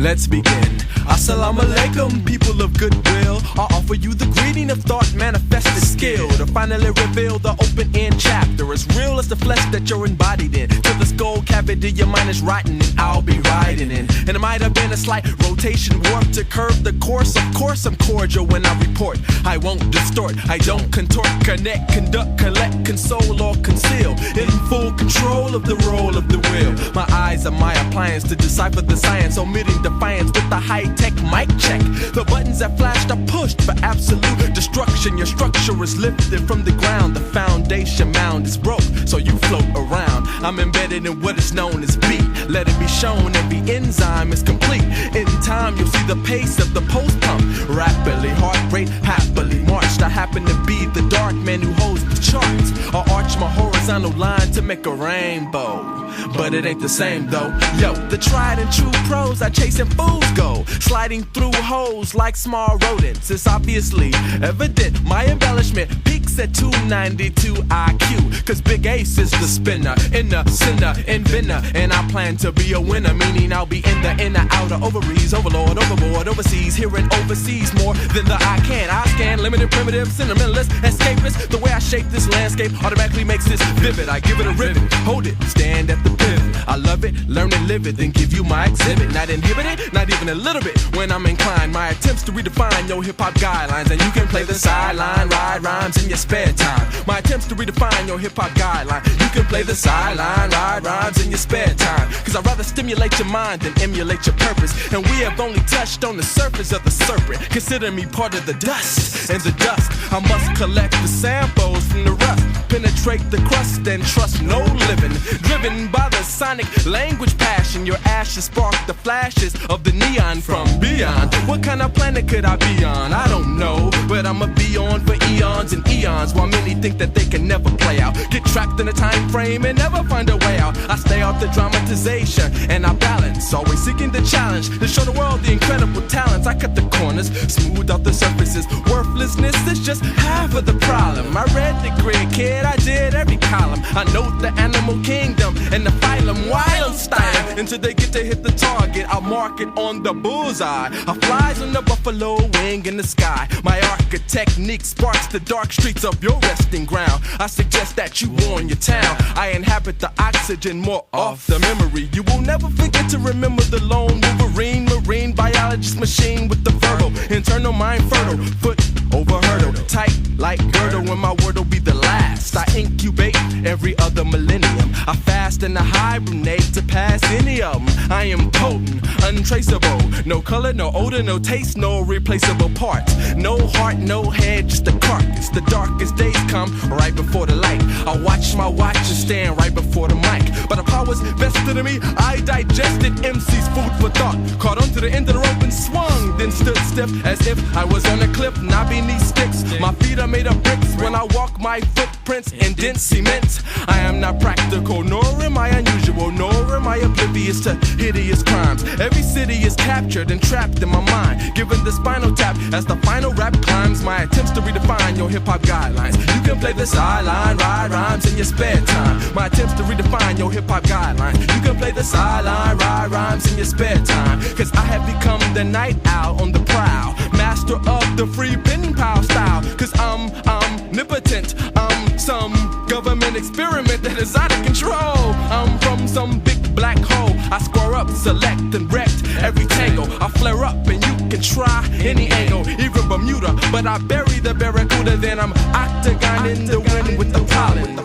Let's begin. Assalamu alaikum, people of goodwill. I offer you the greeting of thought, manifested skill to finally reveal the open-end chapter, as real as the flesh that you're embodied in. To the skull cavity your mind is writing, and I'll be riding in. And it might have been a slight rotation warp to curve the course. Of course I'm cordial when I report. I won't distort, I don't contort, connect, conduct, collect, console, or conceal. In full control of the role of the will. My eyes are my appliance to decipher the science, omitting defiance with the high-tech mic check. The buttons that flashed are pushed for absolute destruction. Your structure is lifted from the ground. The foundation mound is broke, so you float around. I'm embedded in what is known as beat. Let it be shown every enzyme is complete. In time you'll see the pace of the post pump. Rapidly, heart rate happily marched. I happen to be the dark man who holds the charts. I arch my horizontal line to make a rainbow, but it ain't the same though. Yo, the tried and true pros are chasing fools go, sliding through holes like small rodents. It's obviously evident my embellishment peaks at 292 IQ, cause Big Ace is the spinner, inner sinner, inventor. And I plan to be a winner, meaning I'll be in the inner, outer ovaries, overlord, overboard, overseas, here and overseas, more than the I can. I scan limited, primitive, sentimentalist, escapist. The way I shape this landscape automatically makes this vivid. I give it a ribbon, hold it, stand at the pivot. I love it, learn and live it, then give you my exhibit. Not inhibited, not even a little bit. When I'm inclined, my attempts to redefine your hip-hop guidelines, and you can play the sideline, ride rhymes in your spare time. My attempts to redefine your hip-hop guideline. You can play the sideline, ride rhymes in your spare time. Cause I'd rather stimulate your mind than emulate your purpose. And we have only touched on the surface of the serpent. Consider me part of the dust. And the dust, I must collect the samples from the rust, penetrate the crust and trust no living. Driven by the sonic language passion, your ashes spark the flashes of the neon from beyond. What kind of planet could I be on? I don't know, but I'ma be on for eons and eons, while many think that they can never play out. Get trapped in a time frame and never find a way out. I stay off the dramatization and I balance, always seeking the challenge to show the world the incredible talents. I cut the corners, smooth out the surfaces. Worthlessness is just half of the problem. I read the grid, kid, I did every column. I know the animal kingdom and the phylum, wild style. Until they get to hit the target, I'll mark it on the bullseye. I flies on the buffalo wing in the sky. My architechnique sparks the dark streets of your resting ground. I suggest that you warn your town. I inhabit the oxygen, more off the memory. You will never forget to remember the lone Wolverine, marine biologist machine with the verbal, internal mind fertile, foot over hurdle, tight like girdle. When my word'll be the last, I incubate every other millennium. I fast and I hibernate to pass any of them. I am potent, untraceable, no color, no odor, no taste, no replaceable parts. No heart, no head, just a carcass. The darkest days come right before the light. I watch my watch and stand right before the mic. But the powers vested in me, I digested MC's food for thought. Caught onto the end of the rope and swung, then stood stiff as if I was on a cliff, not beneath sticks. My feet are made of bricks when I walk, my footprints in dense cement. I am not practical, nor am I unusual, nor am I oblivious to hideous crimes. Every city is captured and trapped in my mind, given the spinal tap as the final rap climbs. My attempts to redefine your hip-hop guidelines. You can play the sideline, ride rhymes in your spare time. My attempts to redefine your hip-hop guidelines. You can play the sideline, ride rhymes in your spare time. Cause I have become the night owl on the prowl, master of the free pen pal style. Cause I'm omnipotent, I'm some government experiment that is out of control. I'm from some big black hole. I square up, select and wrecked every tangle. I flare up and you can try any angle, even Bermuda, but I bury the barracuda. Then I'm octagon in the wind with the pollen.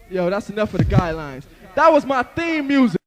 Yo, that's enough of the guidelines. That was my theme music.